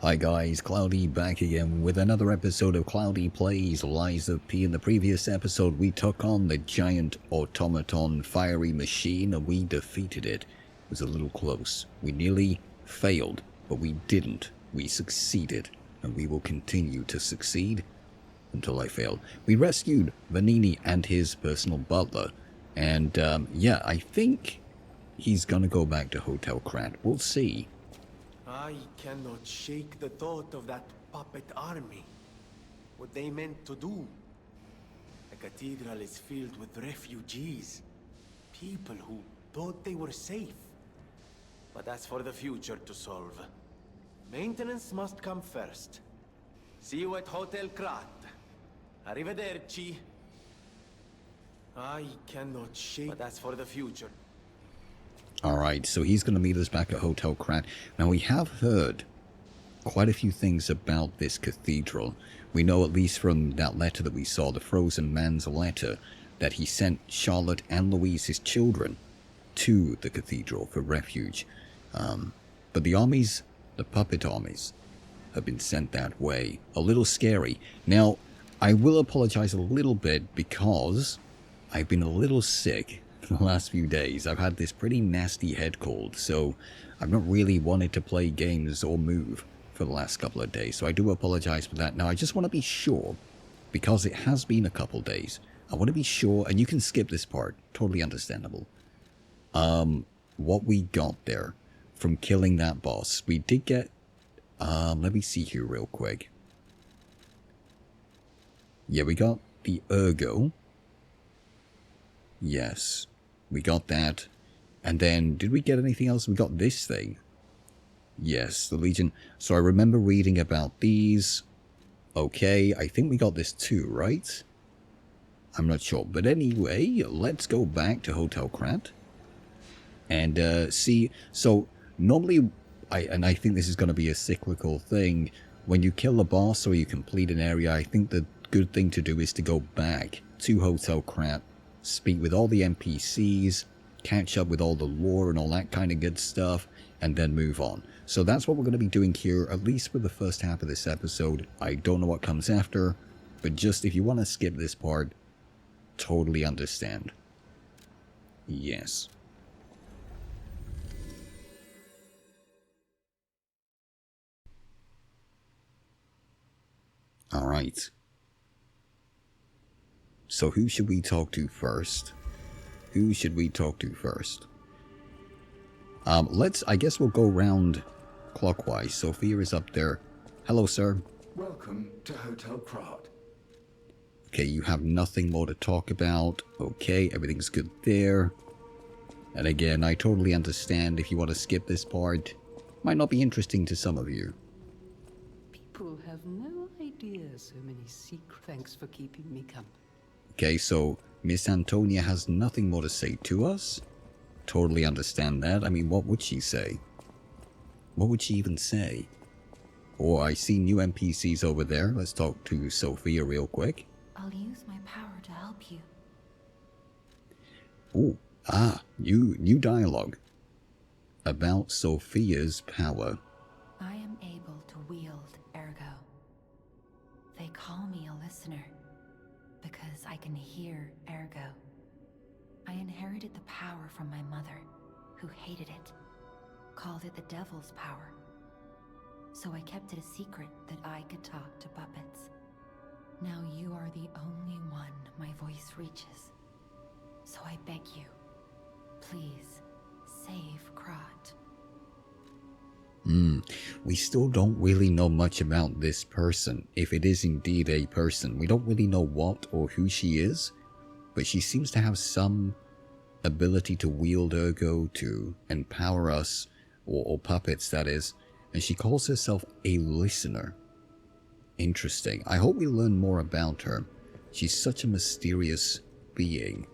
Hi guys, Cloudy back again with another episode of Cloudy Plays Lies of P. In the previous episode, we took on the giant automaton fiery machine and we defeated it. It was a little close. We nearly failed, but we didn't. We succeeded, and we will continue to succeed until I fail. We rescued Vanini and his personal butler, and yeah, I think he's gonna go back to Hotel Krat. We'll see. I cannot shake the thought of that puppet army. What they meant to do. The cathedral is filled with refugees. People who thought they were safe. But that's for the future to solve. Maintenance must come first. See you at Hotel Krat. Arrivederci. I cannot shake... But that's for the future. Alright, so he's going to meet us back at Hotel Krat. Now, we have heard quite a few things about this cathedral. We know, at least from that letter that we saw, the Frozen Man's letter, that he sent Charlotte and Louise, his children, to the cathedral for refuge. But the armies, the puppet armies, have been sent that way. A little scary. Now, I will apologize a little bit because I've been a little sick the last few days. I've had this pretty nasty head cold, so I've not really wanted to play games or move for the last couple of days, so I do apologize for that. Now, I just want to be sure, because it has been a couple days, I want to be sure, and you can skip this part, totally understandable, what we got there from killing that boss. We did get, let me see here real quick. Yeah, we got the Ergo. Yes. We got that. And then, did we get anything else? We got this thing. Yes, the Legion. So I remember reading about these. Okay, I think we got this too, right? I'm not sure. But anyway, let's go back to Hotel Krat. And see, so normally, I think this is going to be a cyclical thing. When you kill a boss or you complete an area, I think the good thing to do is to go back to Hotel Krat. Speak with all the NPCs, catch up with all the lore and all that kind of good stuff, and then move on. So that's what we're going to be doing here, at least for the first half of this episode. I don't know what comes after, but just if you want to skip this part, totally understand. Yes. Alright. So who should we talk to first? Who should we talk to first? I guess we'll go round clockwise. Sophia is up there. Hello, sir. Welcome to Hotel Krat. Okay, you have nothing more to talk about. Okay, everything's good there. And again, I totally understand if you want to skip this part. Might not be interesting to some of you. People have no idea so many secrets. Thanks for keeping me company. Okay, so Miss Antonia has nothing more to say to us. Totally understand that. I mean, what would she say? What would she even say? Oh, I see new NPCs over there. Let's talk to Sophia real quick. I'll use my power to help you. Oh, new dialogue about Sophia's power. I am able to wield Ergo. They call me a listener because I can hear Ergo. I inherited the power from my mother, who hated it, called it the devil's power. So I kept it a secret that I could talk to puppets. Now you are the only one my voice reaches. So I beg you, please save Krat. We still don't really know much about this person, if it is indeed a person. We don't really know what or who she is, but she seems to have some ability to wield Ergo, to empower us, or puppets that is, and she calls herself a listener. Interesting. I hope we learn more about her. She's such a mysterious being.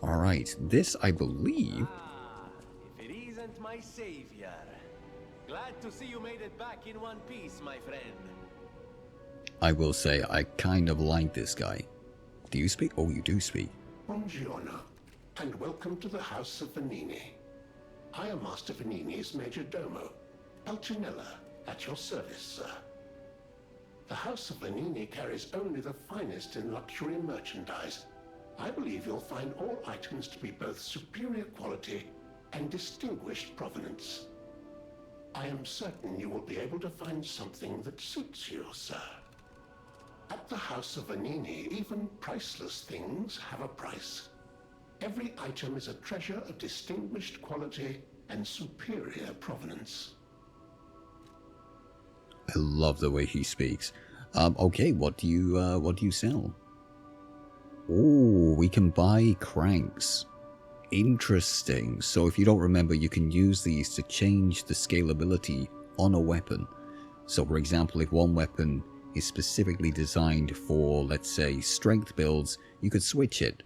Alright, this I believe... if it isn't my savior. Glad to see you made it back in one piece, my friend. I will say, I kind of like this guy. Do you speak? Oh, you do speak. Buongiorno, and welcome to the House of Vanini. I am Master Vanini's Major Domo, Pulcinella, At your service, sir. The House of Vanini carries only the finest in luxury merchandise. I believe you'll find all items to be both superior quality and distinguished provenance. I am certain you will be able to find something that suits you, sir. At the House of Vanini, even priceless things have a price. Every item is a treasure of distinguished quality and superior provenance. I love the way he speaks. Okay, what do you sell? Oh, we can buy cranks. Interesting. So if you don't remember, you can use these to change the scalability on a weapon. So for example, if one weapon is specifically designed for, let's say, strength builds, you could switch it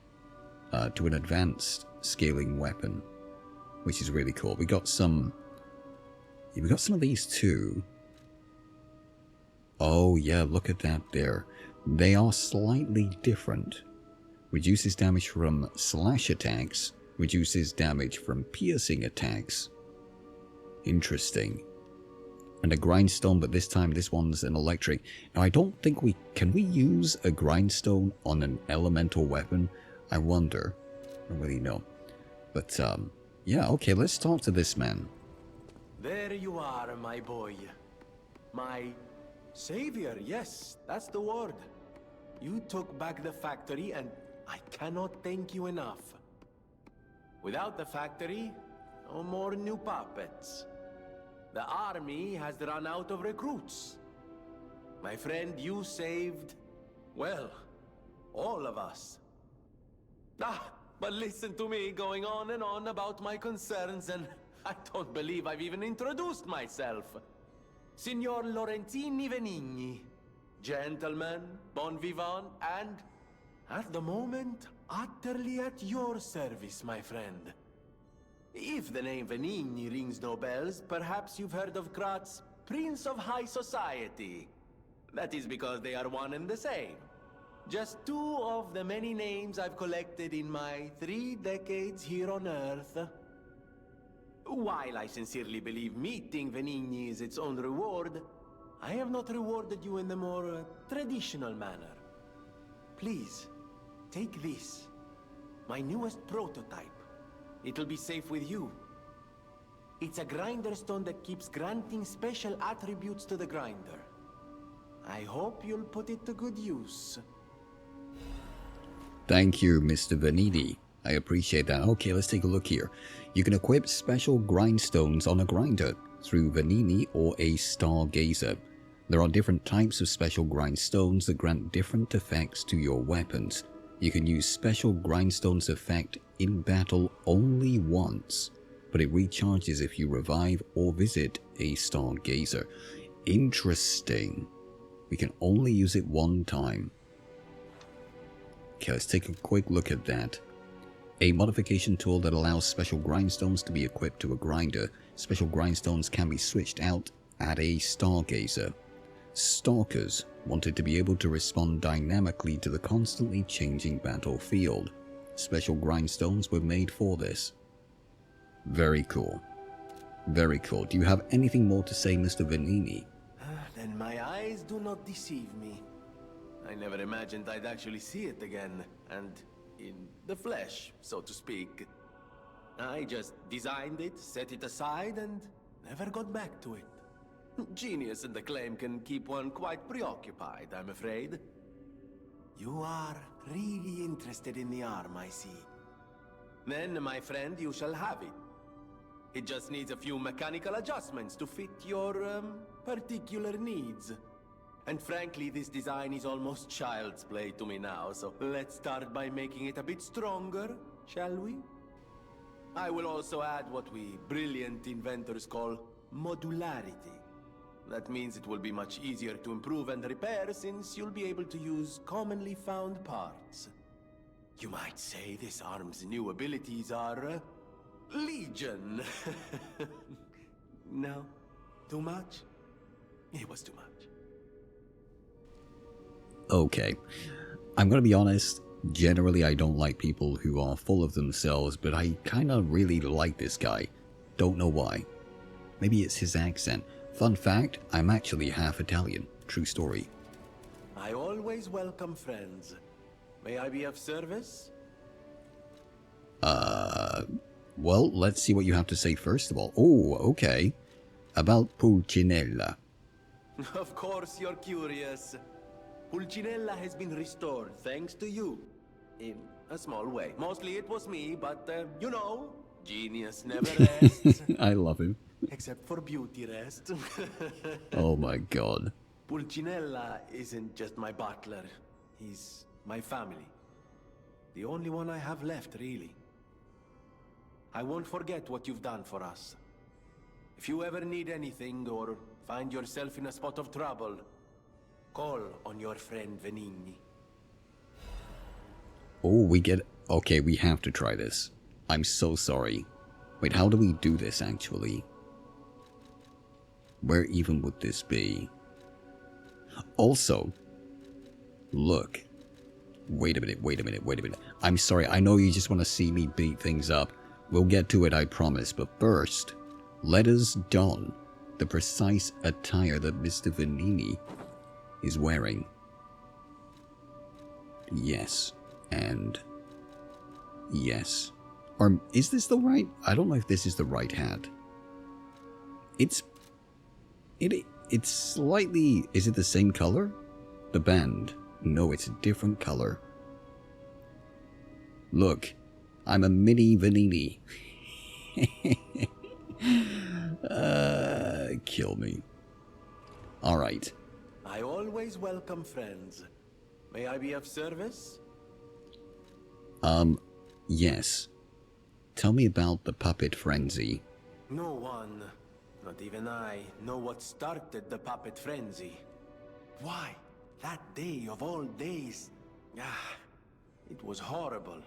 to an advanced scaling weapon, which is really cool. We got some of these too. Oh yeah, look at that there. They are slightly different. Reduces damage from slash attacks, reduces damage from piercing attacks. Interesting. And a grindstone, but this time this one's an electric. Now I don't think can we use a grindstone on an elemental weapon? I wonder. I don't really know. But yeah, okay, let's talk to this man. There you are, my boy. My savior, yes, that's the word. You took back the factory and I cannot thank you enough. Without the factory, no more new puppets. The army has run out of recruits. My friend, you saved, well, all of us. But listen to me going on and on about my concerns, and I don't believe I've even introduced myself. Signor Lorenzini Venigni, gentleman, bon vivant, and at the moment, utterly at your service, my friend. If the name Venigni rings no bells, perhaps you've heard of Krat's Prince of High Society. That is because they are one and the same. Just two of the many names I've collected in my 3 decades here on Earth. While I sincerely believe meeting Venigni is its own reward, I have not rewarded you in the more traditional manner. Please, take this. My newest prototype. It'll be safe with you. It's a grinder stone that keeps granting special attributes to the grinder. I hope you'll put it to good use. Thank you, Mr. Venini. I appreciate that. Okay, let's take a look here. You can equip special grindstones on a grinder through Venini or a Stargazer. There are different types of special grindstones that grant different effects to your weapons. You can use special grindstones effect in battle only once, but it recharges if you revive or visit a Stargazer. Interesting. We can only use it one time. Okay, let's take a quick look at that. A modification tool that allows special grindstones to be equipped to a grinder. Special grindstones can be switched out at a Stargazer. Stalkers wanted to be able to respond dynamically to the constantly changing battlefield. Special grindstones were made for this. Very cool. Very cool. Do you have anything more to say, Mr. Venini? Then my eyes do not deceive me. I never imagined I'd actually see it again, and in the flesh, so to speak. I just designed it, set it aside, and never got back to it. Genius and acclaim can keep one quite preoccupied, I'm afraid. You are really interested in the arm, I see. Then, my friend, you shall have it. It just needs a few mechanical adjustments to fit your, particular needs. And frankly, this design is almost child's play to me now, so let's start by making it a bit stronger, shall we? I will also add what we brilliant inventors call modularity. That means it will be much easier to improve and repair since you'll be able to use commonly found parts. You might say this arm's new abilities are, legion. No? Too much? It was too much. Okay. I'm gonna be honest, generally I don't like people who are full of themselves, but I kinda really like this guy. Don't know why. Maybe it's his accent. Fun fact, I'm actually half Italian. True story. I always welcome friends. May I be of service? Well, let's see what you have to say first of all. Oh, okay. About Pulcinella. Of course you're curious. Pulcinella has been restored thanks to you. In a small way. Mostly it was me, but you know, genius never rests. I love him. Except for beauty rest. Oh my god. Pulcinella isn't just my butler. He's my family. The only one I have left, really. I won't forget what you've done for us. If you ever need anything or find yourself in a spot of trouble, call on your friend Venigni. Oh, we get... Okay, we have to try this. I'm so sorry. Wait, how do we do this, actually? Where even would this be? Also, look. Wait a minute. I'm sorry, I know you just want to see me beat things up. We'll get to it, I promise. But first, let us don the precise attire that Mr. Venigni is wearing. Yes. And... yes. Or is this the right... I don't know if this is the right hat. It's slightly... Is it the same color? The band. No, it's a different color. Look. I'm a mini Venigni. Kill me. Alright. I always welcome friends. May I be of service? Yes. Tell me about the puppet frenzy. No one, not even I, know what started the puppet frenzy. Why? That day of all days. It was horrible.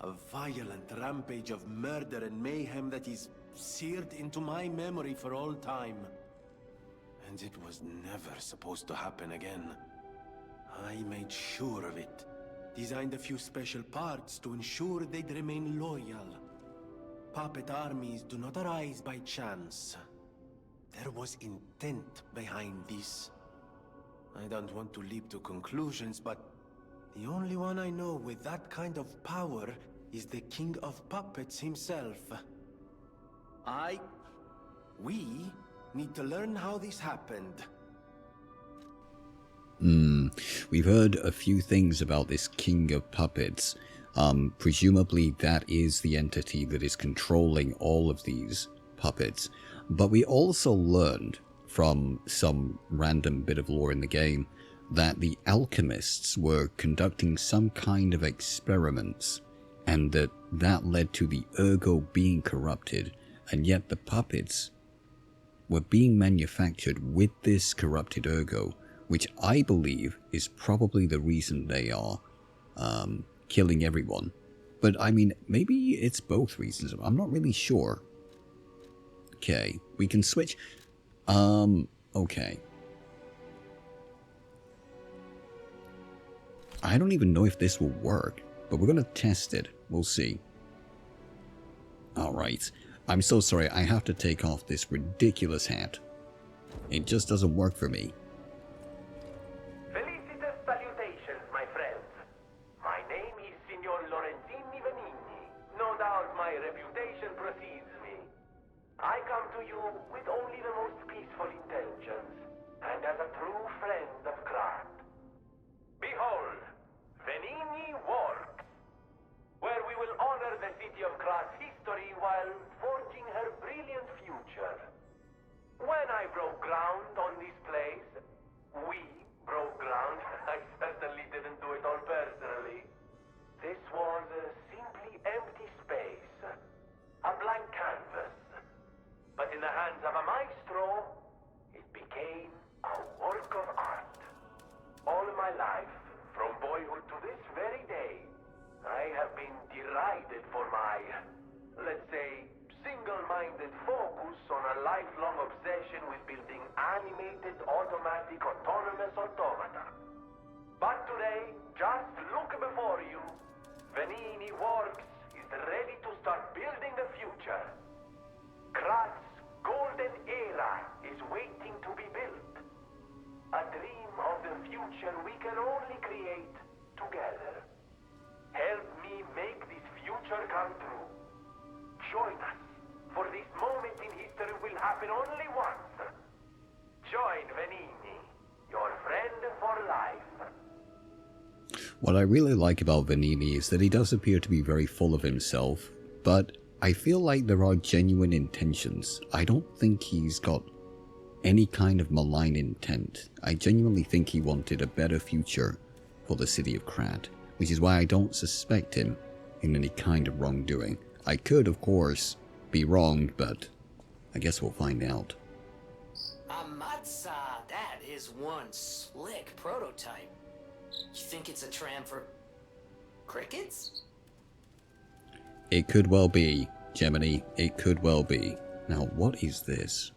A violent rampage of murder and mayhem that is seared into my memory for all time. And it was never supposed to happen again. I made sure of it. Designed a few special parts to ensure they'd remain loyal. Puppet armies do not arise by chance. There was intent behind this. I don't want to leap to conclusions, but the only one I know with that kind of power is the King of Puppets himself. We need to learn how this happened. We've heard a few things about this King of Puppets. Presumably that is the entity that is controlling all of these puppets. But we also learned from some random bit of lore in the game that the alchemists were conducting some kind of experiments, and that led to the ergo being corrupted, and yet the puppets were being manufactured with this corrupted ergo, which I believe is probably the reason they are killing everyone. But I mean, maybe it's both reasons. I'm not really sure. Okay, we can switch. Okay. I don't even know if this will work, but we're gonna test it. We'll see. Alright. I'm so sorry, I have to take off this ridiculous hat. It just doesn't work for me. Felicitous salutations, my friends. My name is Signor Lorenzini Venigni. No doubt my reputation precedes me. I come to you with only the most peaceful intentions, and as a true friend of craft. Behold, Venigni Works, where we will honor the city of Craft's history while forging her brilliant future. When I broke ground on this place, we broke ground. I certainly didn't do it all personally. This was a simply empty space, a blank canvas. But in the hands of a maestro, it became a work of art. All my life, from boyhood to this very day, I have been derided for my, let's say, single-minded focus on a lifelong obsession with building animated, automatic, autonomous automata. But today, just look before you. Venigni Works is ready to start building the future. Krat's golden era is waiting join us. For this moment in history will happen only once. Join Venini, your friend for life. What I really like about Venini is that he does appear to be very full of himself, but I feel like there are genuine intentions. I don't think he's got any kind of malign intent. I genuinely think he wanted a better future for the city of Krat, which is why I don't suspect him in any kind of wrongdoing. I could, of course, be wrong, but I guess we'll find out. Amatsa, that is one slick prototype. You think it's a tram for crickets? It could well be, Gemini. It could well be. Now, what is this?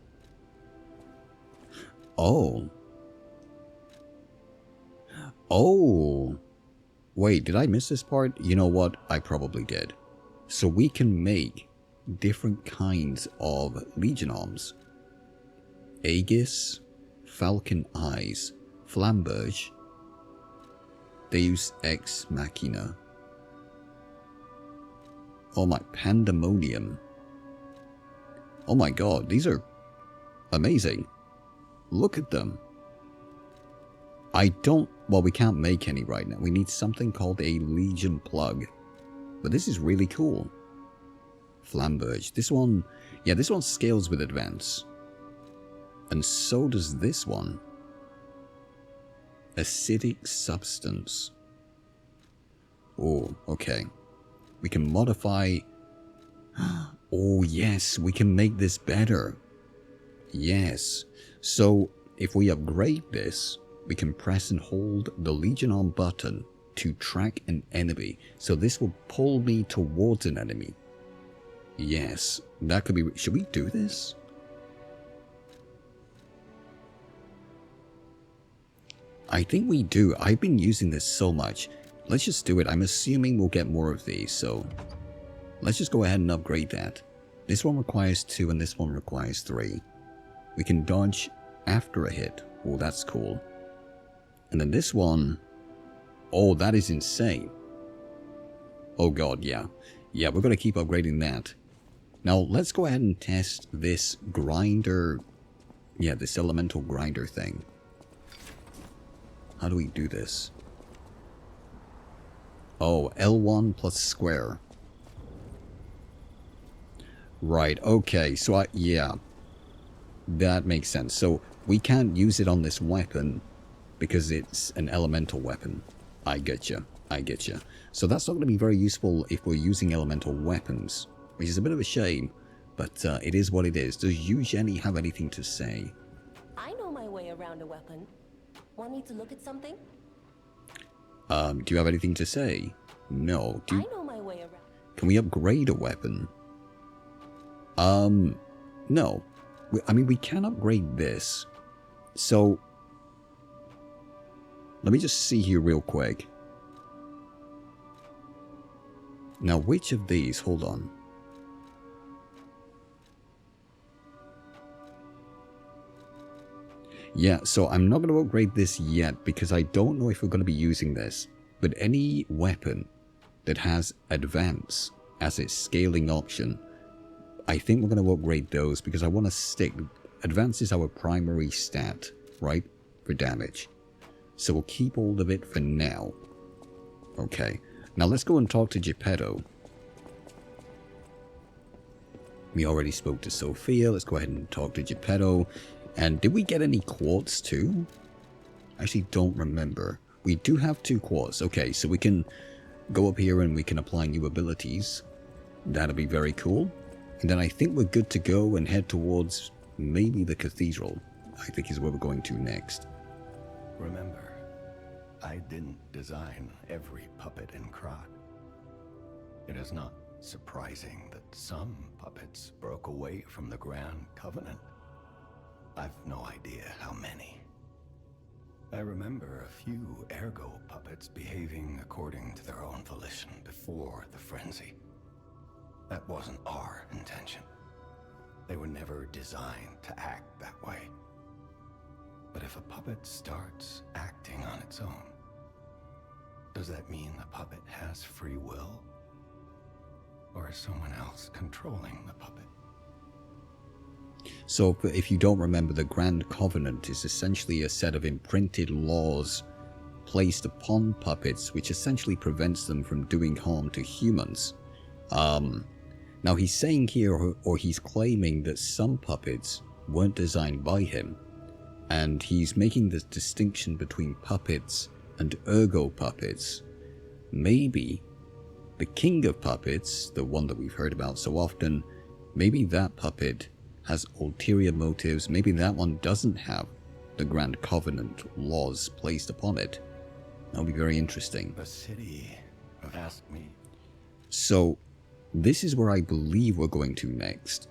Oh. Oh. Wait, did I miss this part? You know what? I probably did. So we can make different kinds of Legion arms. Aegis, Falcon Eyes, Flamberge, Deus Ex Machina. Oh my, Pandemonium. Oh my god, these are amazing. Look at them. Well, we can't make any right now. We need something called a Legion plug. But this is really cool. Flamberge. This one, yeah, this one scales with advance. And so does this one. Acidic substance. Oh, okay. We can modify... Oh, yes, we can make this better. Yes. So, if we upgrade this, we can press and hold the Legion Arm button to track an enemy. So this will pull me towards an enemy. Yes, that could be... Should we do this? I think we do. I've been using this so much. Let's just do it. I'm assuming we'll get more of these, so... Let's just go ahead and upgrade that. This one requires 2 and this one requires 3. We can dodge after a hit. Oh, that's cool. And then this one... Oh, that is insane. Oh god, yeah. Yeah, we're going to keep upgrading that. Now, let's go ahead and test this grinder... Yeah, this elemental grinder thing. How do we do this? Oh, L1 plus square. Right, okay, so yeah. That makes sense. So, we can't use it on this weapon because it's an elemental weapon. I get you. I get you. So that's not going to be very useful if we're using elemental weapons, which is a bit of a shame, but it is what it is. Does you, Jenny, have anything to say? I know my way around a weapon. Want me to look at something? Do you have anything to say? No. I know my way around. Can we upgrade a weapon? No. I mean, we can upgrade this. So, let me just see here real quick. Now, which of these? Hold on. Yeah, so I'm not going to upgrade this yet because I don't know if we're going to be using this. But any weapon that has advance as its scaling option, I think we're going to upgrade those because I want to stick... Advance is our primary stat, right? For damage. So we'll keep hold of it for now. Okay. Now let's go and talk to Geppetto. We already spoke to Sophia. Let's go ahead and talk to Geppetto. And did we get any quartz too? I actually don't remember. We do have 2 quartz. Okay, so we can go up here and we can apply new abilities. That'll be very cool. And then I think we're good to go and head towards maybe the cathedral. I think is where we're going to next. Remember, I didn't design every puppet in Krat. It is not surprising that some puppets broke away from the Grand Covenant. I've no idea how many. I remember a few Ergo puppets behaving according to their own volition before the frenzy. That wasn't our intention. They were never designed to act that way. But if a puppet starts acting on its own, does that mean the puppet has free will? or someone else controlling the puppet. So, if you don't remember, the Grand Covenant is essentially a set of imprinted laws placed upon puppets, which essentially prevents them from doing harm to humans. Now, he's saying here, or he's claiming, that some puppets weren't designed by him, and he's making this distinction between puppets and ergo puppets. Maybe the king of puppets, the one that we've heard about so often, maybe that puppet has ulterior motives. Maybe that one doesn't have the Grand Covenant laws placed upon it. That'll be very interesting. The city have asked me. So, this is where I believe we're going to next.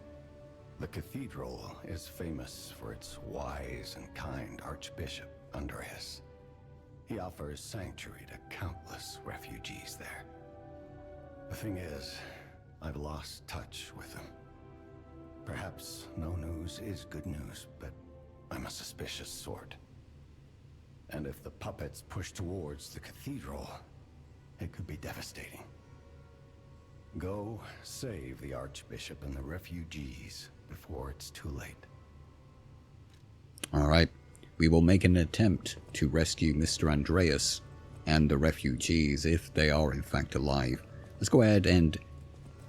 The cathedral is famous for its wise and kind Archbishop Andreas. He offers sanctuary to countless refugees there. The thing is, I've lost touch with him. Perhaps no news is good news, but I'm a suspicious sort. And if the puppets push towards the cathedral, it could be devastating. Go save the Archbishop and the refugees before it's too late. Alright, we will make an attempt to rescue Mr. Andreas and the refugees if they are in fact alive. Let's go ahead and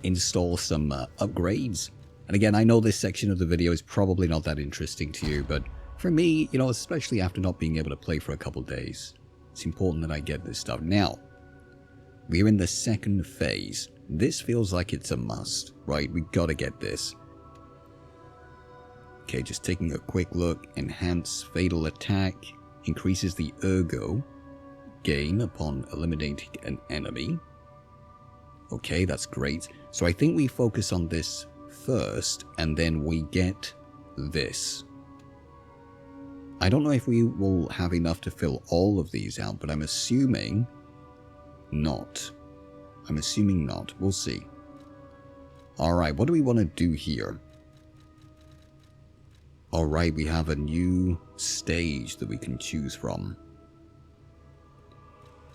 install some upgrades. And again, I know this section of the video is probably not that interesting to you, but for me, you know, especially after not being able to play for a couple days, it's important that I get this stuff. Now, we're in the second phase. This feels like it's a must, right? We gotta get this. Okay, just taking a quick look. Enhance fatal attack. Increases the ergo gain upon eliminating an enemy. Okay, that's great. So I think we focus on this first, and then we get this. I don't know if we will have enough to fill all of these out, but I'm assuming not. I'm assuming not. We'll see. Alright, what do we want to do here? Alright, we have a new stage that we can choose from.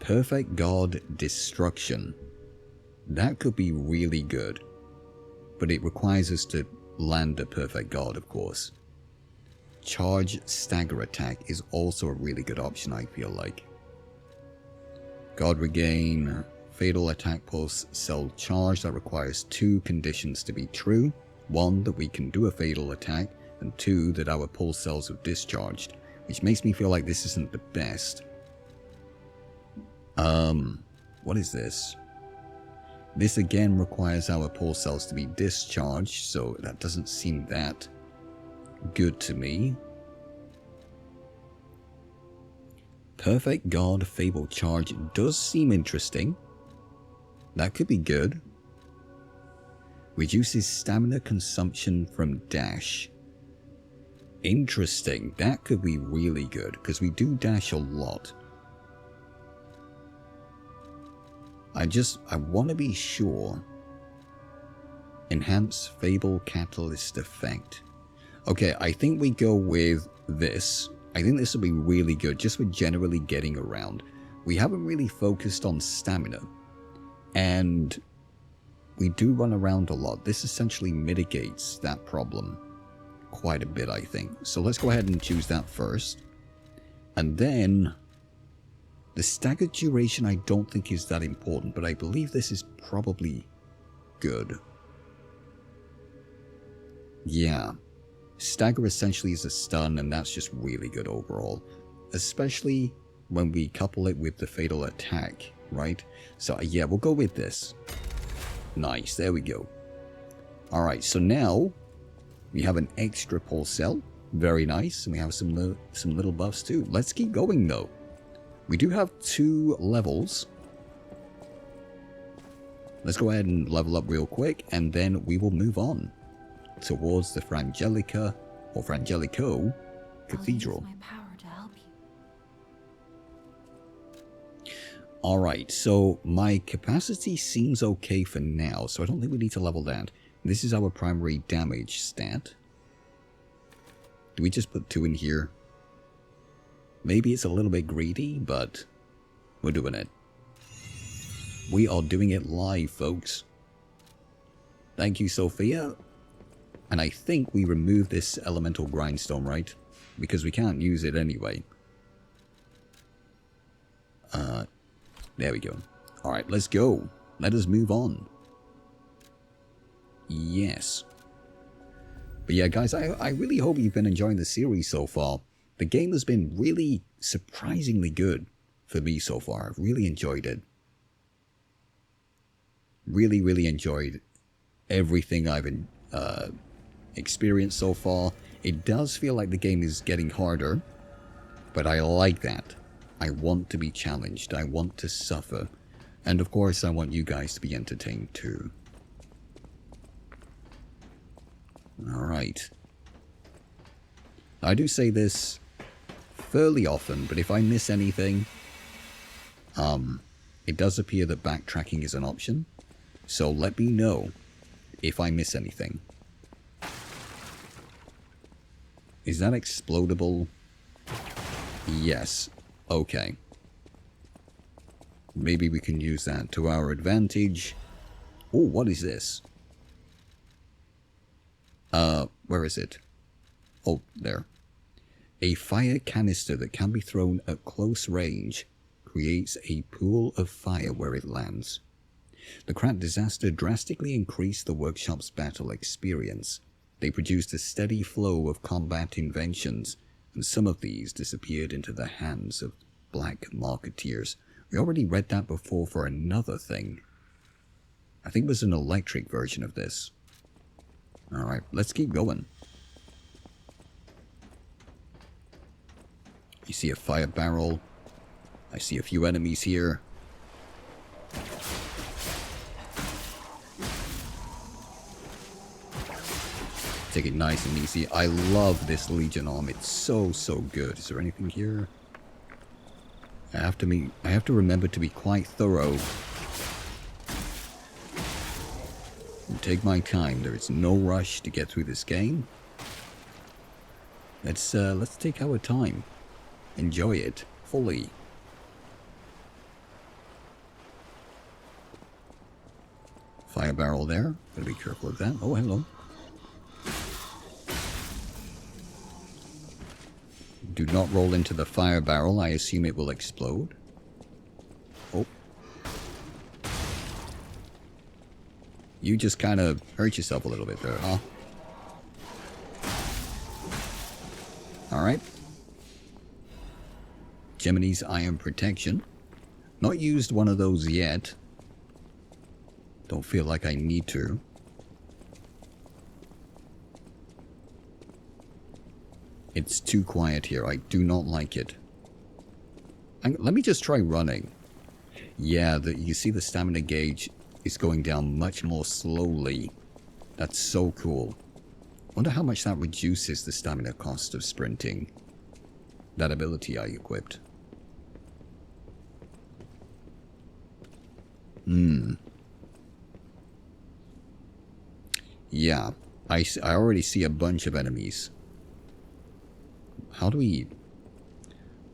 Perfect God Destruction. That could be really good. But it requires us to land a Perfect God, of course. Charge Stagger Attack is also a really good option, I feel like. God Regain. Fatal Attack Pulse Cell Charge. That requires 2 conditions to be true. 1, that we can do a fatal attack, and 2, that our pulse cells have discharged. Which makes me feel like this isn't the best. What is this? This again requires our pulse cells to be discharged, so that doesn't seem that good to me. Perfect God Fable Charge does seem interesting. That could be good. Reduces stamina consumption from dash. Interesting. That could be really good, because we do dash a lot. I want to be sure. Enhance Fable Catalyst Effect. Okay, I think we go with this. I think this will be really good, just for generally getting around. We haven't really focused on stamina. And we do run around a lot. This essentially mitigates that problem quite a bit, I think. So let's go ahead and choose that first. And then the staggered duration I don't think is that important, but I believe this is probably good. Yeah. Stagger essentially is a stun, and that's just really good overall. Especially when we couple it with the fatal attack, right? So yeah, we'll go with this. Nice, there we go. Alright, so now we have an extra pulse cell. Very nice, and we have some little buffs too. Let's keep going though. We do have 2 levels. Let's go ahead and level up real quick, and then we will move on towards the Frangelica, or Frangelico Cathedral. I'll use my power to help you. Alright, so my capacity seems okay for now, so I don't think we need to level that. This is our primary damage stat. Do we just put 2 in here? Maybe it's a little bit greedy, but we're doing it. We are doing it live, folks. Thank you, Sophia. And I think we removed this elemental grindstone, right? Because we can't use it anyway. There we go. Alright, let's go. Let us move on. Yes. But yeah, guys, I really hope you've been enjoying the series so far. The game has been really surprisingly good for me so far. I've really enjoyed it. Really enjoyed everything I've experienced so far. It does feel like the game is getting harder, but I like that. I want to be challenged. I want to suffer. And of course, I want you guys to be entertained too. Alright. I do say this fairly often, but if I miss anything, it does appear that backtracking is an option. So let me know if I miss anything. Is that explodable? Yes. Okay. Maybe we can use that to our advantage. Oh, what is this? Where is it? Oh, there. A fire canister that can be thrown at close range creates a pool of fire where it lands. The Krat disaster drastically increased the workshop's battle experience. They produced a steady flow of combat inventions, and some of these disappeared into the hands of black marketeers. We already read that before for another thing. I think there's an electric version of this. Alright, let's keep going. You see a fire barrel. I see a few enemies here. Take it nice and easy. I love this Legion arm. It's so good. Is there anything here? I have to remember to be quite thorough. And take my time. There is no rush to get through this game. Let's take our time. Enjoy it fully. Fire barrel there. Gotta be careful of that. Oh, hello. Do not roll into the fire barrel. I assume it will explode. Oh. You just kind of hurt yourself a little bit there, huh? Alright. Gemini's Iron Protection. Not used one of those yet. Don't feel like I need to. It's too quiet here. I do not like it. Let me just try running. Yeah, you see the stamina gauge is going down much more slowly. That's so cool. Wonder how much that reduces the stamina cost of sprinting. That ability I equipped. Yeah, I already see a bunch of enemies. How do we...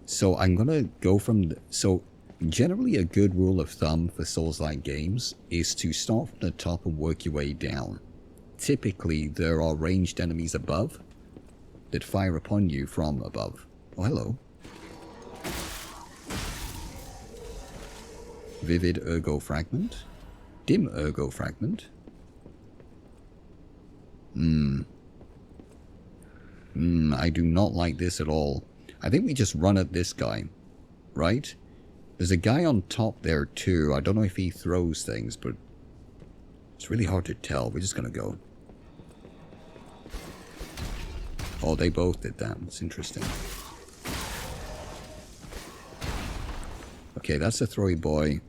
So I'm gonna go from... So generally a good rule of thumb for Souls-like games is to start from the top and work your way down. Typically there are ranged enemies above that fire upon you from above. Oh, hello. Vivid Ergo Fragment. Dim Ergo Fragment. I do not like this at all. I think we just run at this guy, right? There's a guy on top there too. I don't know if he throws things, but it's really hard to tell. We're just gonna go. Oh, they both did that. That's interesting. Okay, that's a throwy boy.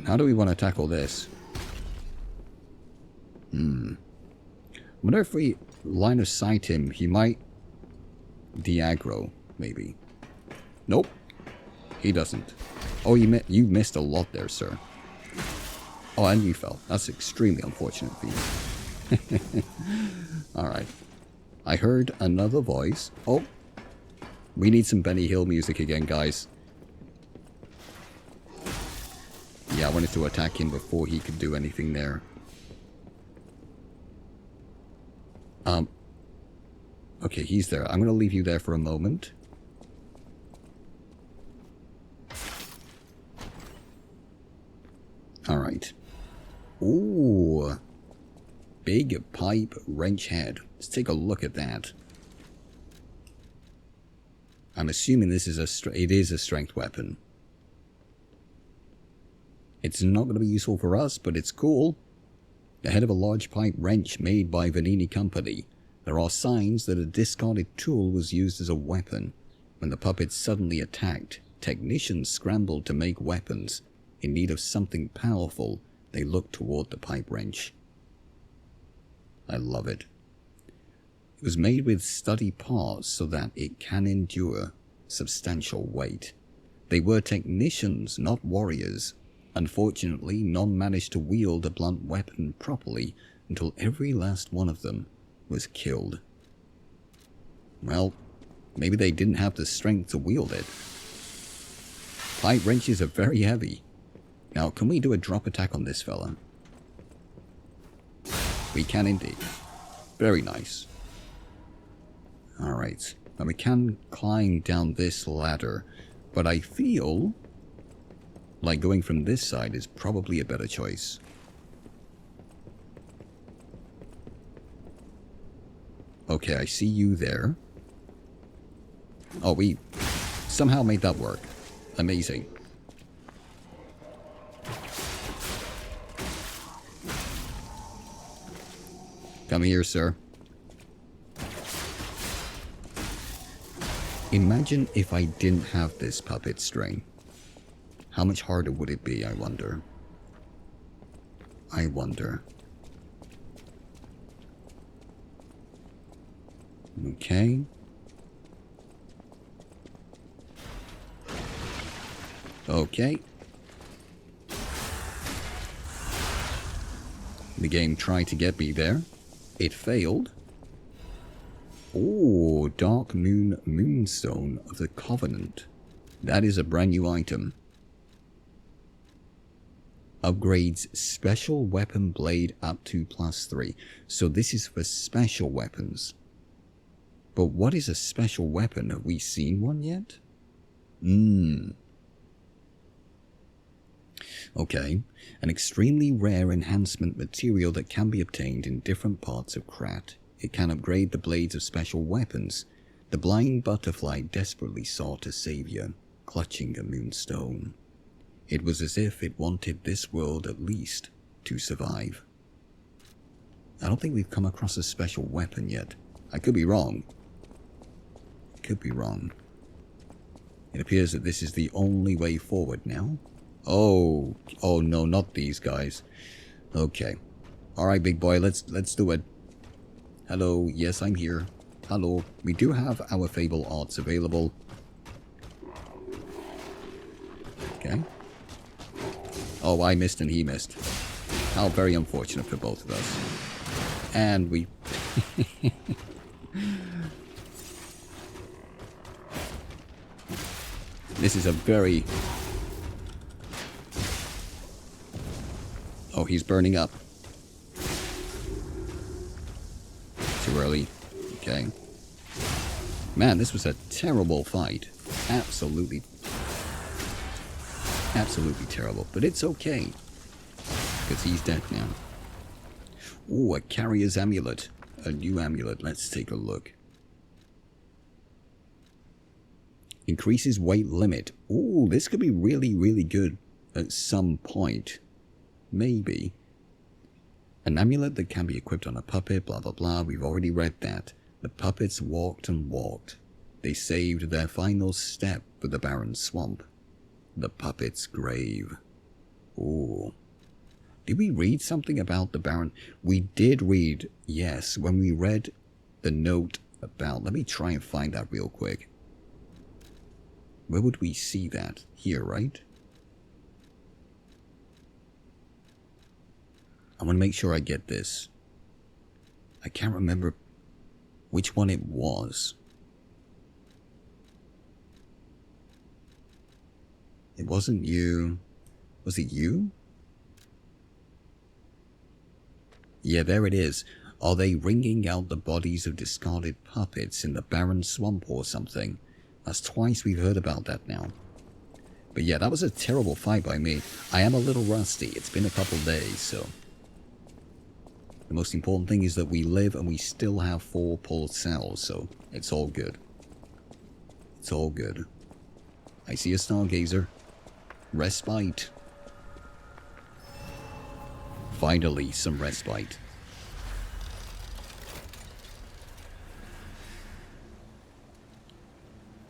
How do we want to tackle this? I wonder if we line of sight him, he might de-aggro, maybe. Nope. He doesn't. Oh, you missed a lot there, sir. Oh, and you fell. That's extremely unfortunate for you. Alright. I heard another voice. Oh. We need some Benny Hill music again, guys. Yeah, I wanted to attack him before he could do anything there. Okay, he's there. I'm going to leave you there for a moment. Alright. Ooh. Big pipe wrench head. Let's take a look at that. I'm assuming this is it is a strength weapon. It's not going to be useful for us, but it's cool. The head of a large pipe wrench made by Vanini Company. There are signs that a discarded tool was used as a weapon. When the puppets suddenly attacked, technicians scrambled to make weapons. In need of something powerful, they looked toward the pipe wrench. I love it. It was made with sturdy parts so that it can endure substantial weight. They were technicians, not warriors. Unfortunately, none managed to wield a blunt weapon properly until every last one of them was killed. Well, maybe they didn't have the strength to wield it. Pipe wrenches are very heavy. Now, can we do a drop attack on this fella? We can indeed. Very nice. Alright. Now we can climb down this ladder, but I feel like going from this side is probably a better choice. Okay, I see you there. Oh, we somehow made that work. Amazing. Come here, sir. Imagine if I didn't have this puppet string. How much harder would it be, I wonder? I wonder. Okay. Okay. The game tried to get me there. It failed. Oh, Dark Moon Moonstone of the Covenant. That is a brand new item. Upgrades special weapon blade up to +3. So this is for special weapons. But what is a special weapon? Have we seen one yet? Okay. An extremely rare enhancement material that can be obtained in different parts of Krat. It can upgrade the blades of special weapons. The blind butterfly desperately sought a savior, clutching a moonstone. It was as if it wanted this world at least to survive. I don't think we've come across a special weapon yet. I could be wrong. Could be wrong. It appears that this is the only way forward now. Oh no, not these guys. Okay. Alright, big boy, let's do it. Hello, yes, I'm here. Hello. We do have our Fable arts available. Okay. Oh, I missed and he missed. How very unfortunate for both of us. And we... This is a very... Oh, he's burning up. Too early. Okay. Man, this was a terrible fight. Absolutely terrible. But it's okay. Because he's dead now. Ooh, a carrier's amulet. A new amulet. Let's take a look. Increases weight limit. Ooh, this could be really, really good at some point. Maybe. An amulet that can be equipped on a puppet, blah blah blah. We've already read that. The puppets walked and walked. They saved their final step for the barren swamp. The puppet's grave. Ooh. Did we read something about the barren? We did read, yes, when we read the note about... Let me try and find that real quick. Where would we see that? Here, right? I want to make sure I get this. I can't remember which one it was. It wasn't you. Was it you? Yeah, there it is. Are they wringing out the bodies of discarded puppets in the barren swamp or something? That's twice we've heard about that now. But yeah, that was a terrible fight by me. I am a little rusty. It's been a couple days, so... The most important thing is that we live and we still have 4 pulled cells, so it's all good. It's all good. I see a stargazer. Respite. Finally, some respite.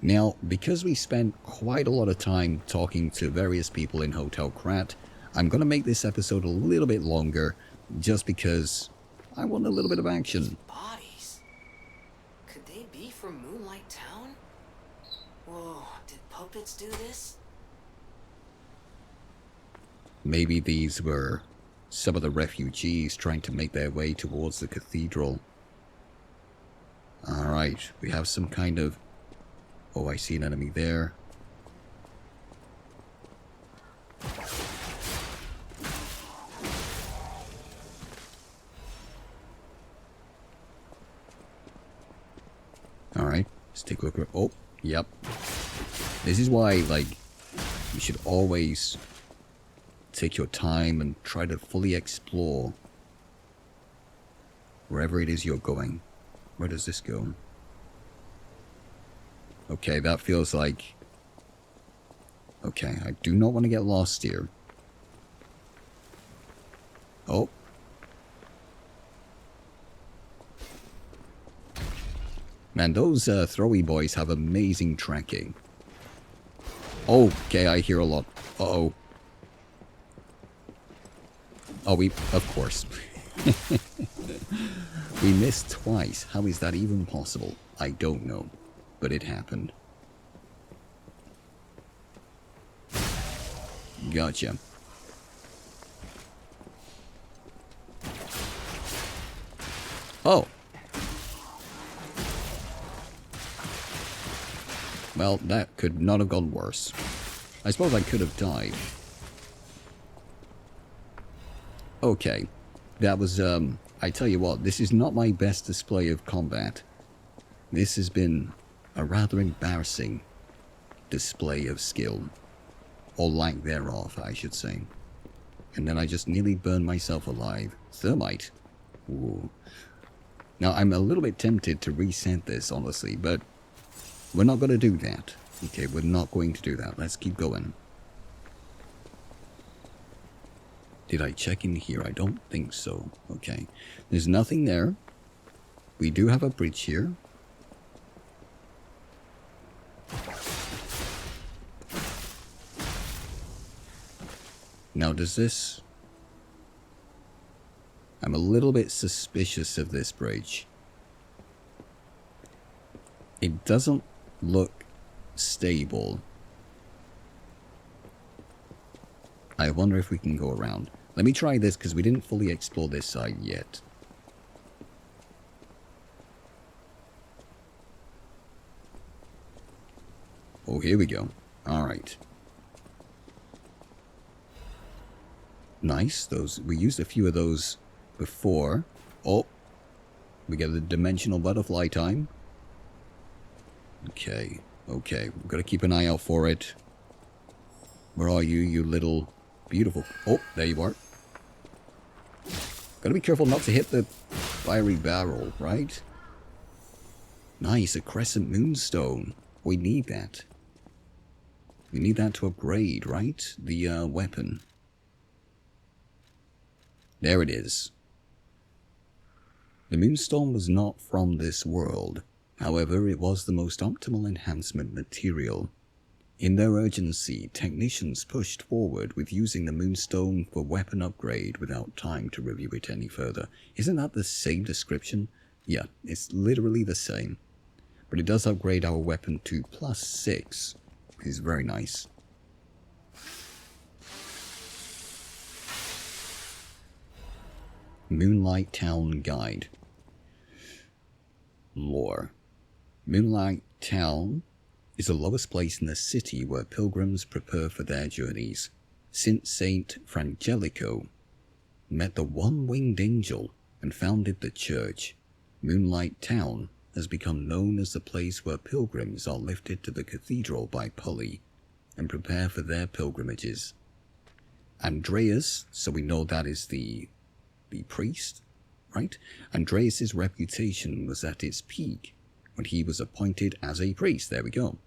Now, because we spent quite a lot of time talking to various people in Hotel Krat, I'm going to make this episode a little bit longer, just because I want a little bit of action. Bodies? Could they be from Moonlight Town? Whoa, did puppets do this? Maybe these were some of the refugees trying to make their way towards the cathedral. Alright, we have some kind of... Oh, I see an enemy there. Alright, let's take a look. Oh, yep. This is why, like, you should always take your time and try to fully explore wherever it is you're going. Where does this go? Okay, that feels like... Okay, I do not want to get lost here. Oh. Man, those throwy boys have amazing tracking. Okay, I hear a lot. Uh-oh. Oh, of course. We missed twice. How is that even possible? I don't know. But it happened. Gotcha. Oh. Well, that could not have gone worse. I suppose I could have died. Okay. That was, I tell you what, this is not my best display of combat. This has been a rather embarrassing display of skill. Or lack thereof, I should say. And then I just nearly burned myself alive. Thermite. Ooh. Now, I'm a little bit tempted to reset this, honestly, but we're not going to do that. Okay, we're not going to do that. Let's keep going. Did I check in here? I don't think so. Okay. There's nothing there. We do have a bridge here. Now, does this... I'm a little bit suspicious of this bridge. It doesn't look stable. I wonder if we can go around. Let me try this, because we didn't fully explore this side yet. Oh, here we go. Alright. Nice. We used a few of those before. Oh. We get the dimensional butterfly time. Okay. Okay. We've got to keep an eye out for it. Where are you, you little beautiful... Oh, there you are. Got to be careful not to hit the fiery barrel, right? Nice. A crescent moonstone. We need that. We need that to upgrade, right? The weapon. There it is. The Moonstone was not from this world. However, it was the most optimal enhancement material. In their urgency, technicians pushed forward with using the Moonstone for weapon upgrade without time to review it any further. Isn't that the same description? Yeah, it's literally the same. But it does upgrade our weapon to +6. It's very nice. Moonlight Town Guide. Lore. Moonlight Town is the lowest place in the city where pilgrims prepare for their journeys. Since Saint Frangelico met the one-winged angel and founded the church. Moonlight Town has become known as the place where pilgrims are lifted to the cathedral by pulley and prepare for their pilgrimages. Andreas, so we know that is the priest, right? Andreas's reputation was at its peak when he was appointed as a priest. There we go.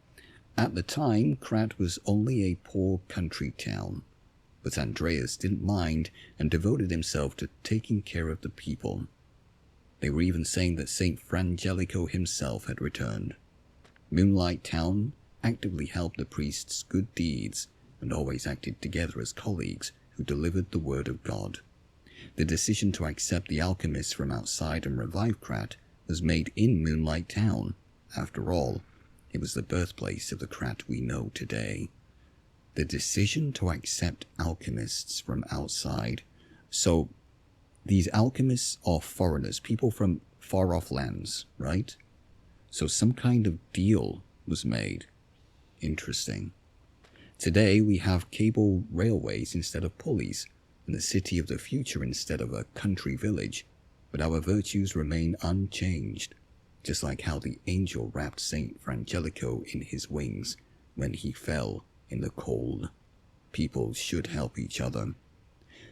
At the time, Krat was only a poor country town, but Andreas didn't mind and devoted himself to taking care of the people. They were even saying that Saint Frangelico himself had returned. Moonlight Town actively helped the priest's good deeds and always acted together as colleagues who delivered the word of God. The decision to accept the alchemists from outside and revive Krat was made in Moonlight Town. After all, it was the birthplace of the Krat we know today. The decision to accept alchemists from outside. So, these alchemists are foreigners, people from far-off lands, right? So some kind of deal was made. Interesting. Today we have cable railways instead of pulleys, and the city of the future instead of a country village, but our virtues remain unchanged, just like how the angel wrapped Saint Frangelico in his wings when he fell in the cold. People should help each other.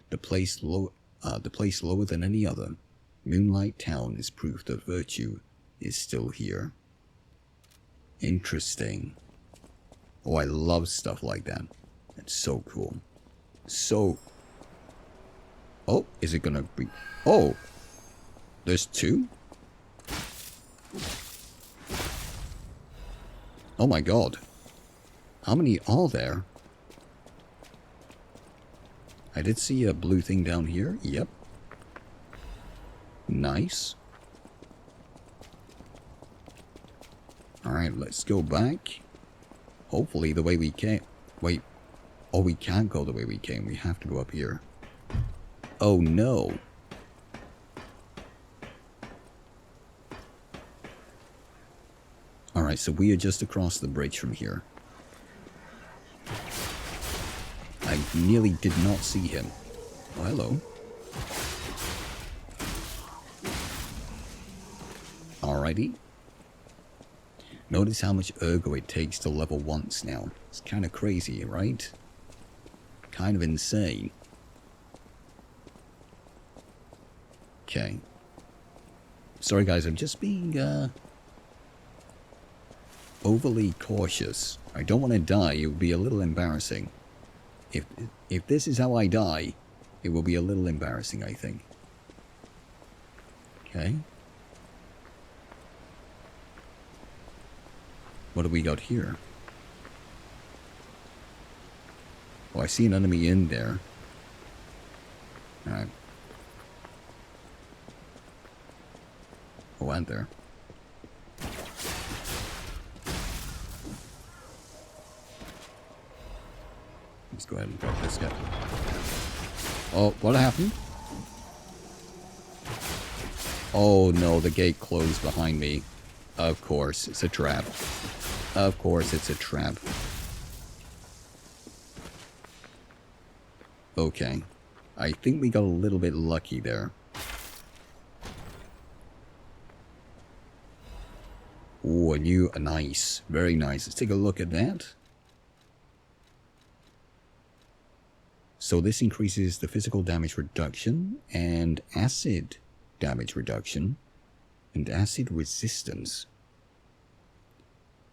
The place lower than any other, Moonlight Town, is proof that virtue is still here. Interesting. Oh, I love stuff like that. It's so cool. So... Oh, is it gonna be... Oh! There's two? Oh my god. How many are there? I did see a blue thing down here. Yep. Nice. Alright, let's go back. Hopefully the way we came... Wait. Oh, we can't go the way we came. We have to go up here. Oh no. Alright, so we are just across the bridge from here. I nearly did not see him. Oh, hello. Alrighty. Notice how much ergo it takes to level once now. It's kind of crazy, right? Kind of insane. Okay. Sorry guys, I'm just being overly cautious. I don't want to die. It would be a little embarrassing. If this is how I die, it will be a little embarrassing, I think. Okay. What do we got here? Oh, I see an enemy in there. Alright. Oh, and there. Let's go ahead and drop this guy. Oh, what happened? Oh no, the gate closed behind me. Of course, it's a trap. Of course, it's a trap. Okay. I think we got a little bit lucky there. Oh, a new, nice. Very nice. Let's take a look at that. So this increases the physical damage reduction and acid damage reduction and acid resistance.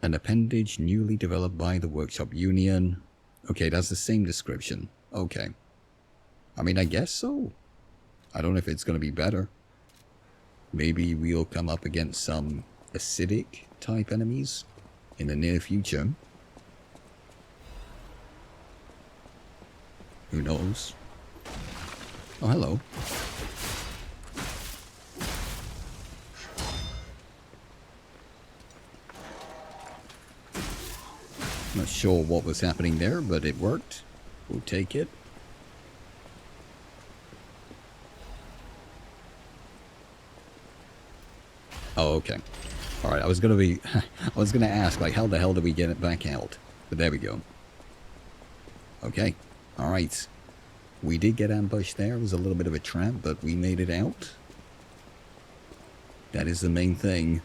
An appendage newly developed by the Workshop Union. Okay, that's the same description. Okay. I mean, I guess so. I don't know if it's going to be better. Maybe we'll come up against some acidic type enemies in the near future. Who knows? Oh, hello. Not sure what was happening there, but it worked. We'll take it. Oh, okay. Alright, I was gonna ask, like, how the hell did we get it back out? But there we go. Okay. Alright. We did get ambushed there. It was a little bit of a trap, but we made it out. That is the main thing.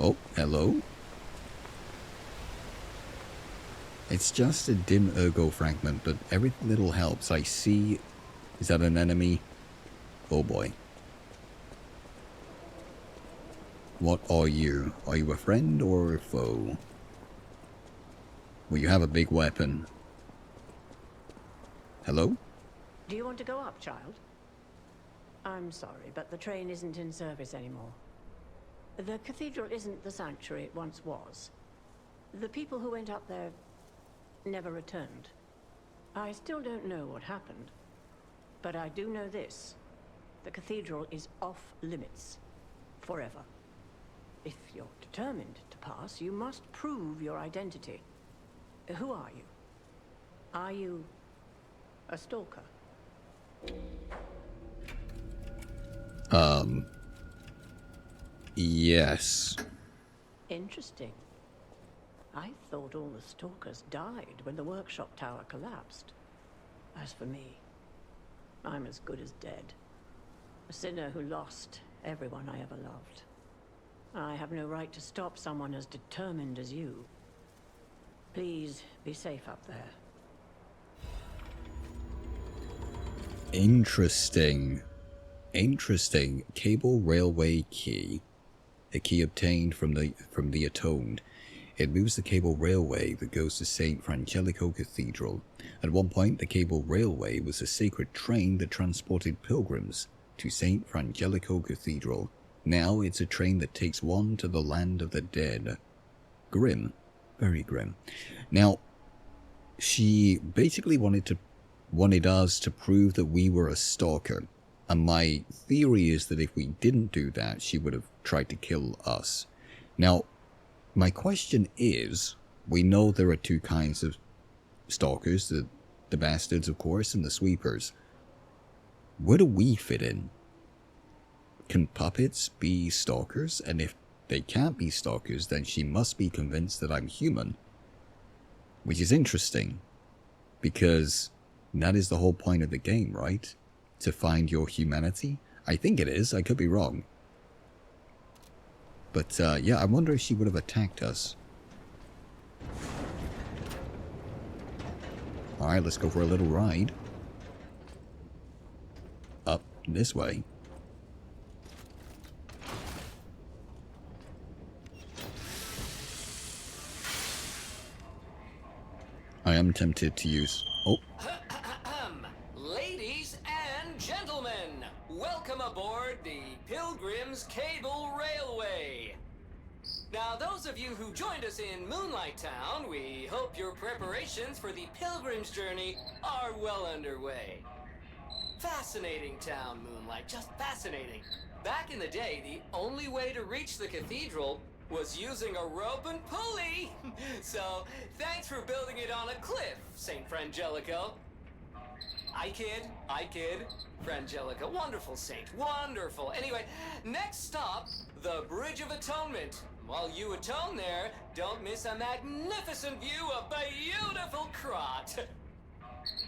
Oh, hello. It's just a dim ergo fragment, but every little helps. I see... Is that an enemy? Oh boy. What are you? Are you a friend or a foe? Well, you have a big weapon. Hello? Do you want to go up, child? I'm sorry, but the train isn't in service anymore. The cathedral isn't the sanctuary it once was. The people who went up there never returned. I still don't know what happened, but I do know this. The cathedral is off limits. Forever. If you're determined to pass, you must prove your identity. Who are you? Are you a stalker? Yes. Interesting. I thought all the stalkers died when the workshop tower collapsed. As for me, I'm as good as dead. A sinner who lost everyone I ever loved. I have no right to stop someone as determined as you. Please be safe up there. Interesting. Interesting. Cable railway key. A key obtained from the Atoned. It moves the cable railway that goes to St. Frangelico Cathedral. At one point, the cable railway was a sacred train that transported pilgrims to St. Frangelico Cathedral. Now it's a train that takes one to the land of the dead. Grim. Very grim. Now, she basically wanted us to prove that we were a stalker. And my theory is that if we didn't do that, she would have tried to kill us. Now, my question is, we know there are two kinds of stalkers, the bastards, of course, and the sweepers. Where do we fit in? Can puppets be stalkers? And if they can't be stalkers, then she must be convinced that I'm human. Which is interesting, because that is the whole point of the game, right? To find your humanity? I think it is, I could be wrong. But yeah, I wonder if she would have attacked us. Alright, let's go for a little ride. Up this way. I am tempted to use... Oh. Ladies and gentlemen, welcome aboard the Pilgrim's Cable Railway. Now, those of you who joined us in Moonlight Town, we hope your preparations for the Pilgrim's journey are well underway. Fascinating town, Moonlight, just fascinating. Back in the day, the only way to reach the cathedral was using a rope and pulley. So, thanks for building it on a cliff, St. Frangelico. I kid. Frangelica, wonderful saint, wonderful. Anyway, next stop, the Bridge of Atonement. While you atone there, don't miss a magnificent view of beautiful Krot.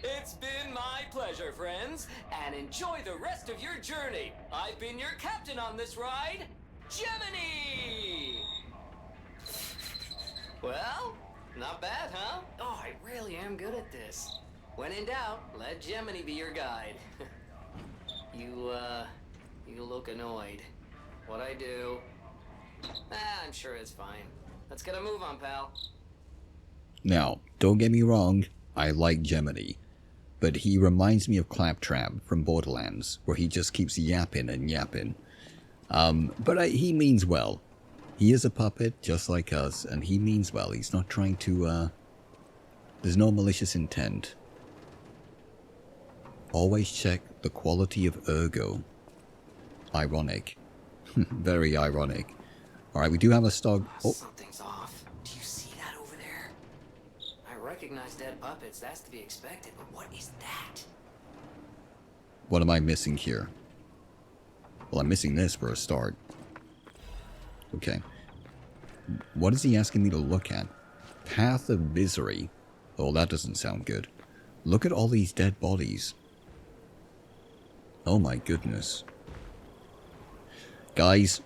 It's been my pleasure, friends, and enjoy the rest of your journey. I've been your captain on this ride, Gemini! Well, not bad, huh? Oh, I really am good at this. When in doubt, let Gemini be your guide. You look annoyed. What'd I do? I'm sure it's fine. Let's get a move on, pal. Now, don't get me wrong, I like Gemini, but he reminds me of Claptrap from Borderlands, where he just keeps yapping and yapping. But he means well. He is a puppet, just like us, and he means well. He's not trying to, there's no malicious intent. Always check the quality of ergo. Ironic. Very ironic. Alright, we do have a stock. Oh. Something's off. Do you see that over there? I recognize dead puppets. That's to be expected. But what is that? What am I missing here? Well, I'm missing this for a start. Okay. What is he asking me to look at? Path of Misery. Oh, that doesn't sound good. Look at all these dead bodies. Oh my goodness. Guys,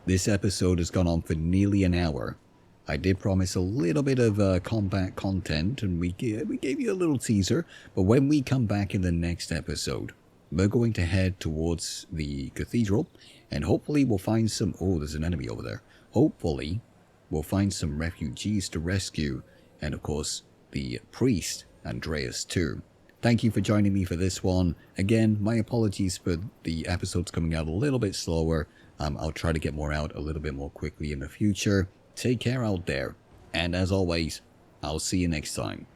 this episode has gone on for nearly an hour. I did promise a little bit of combat content, and we gave you a little teaser, but when we come back in the next episode, we're going to head towards the cathedral, and hopefully we'll find some... Oh, there's an enemy over there. Hopefully, we'll find some refugees to rescue, and of course, the priest, Andreas, too. Thank you for joining me for this one. Again, my apologies for the episodes coming out a little bit slower. I'll try to get more out a little bit more quickly in the future. Take care out there, and as always, I'll see you next time.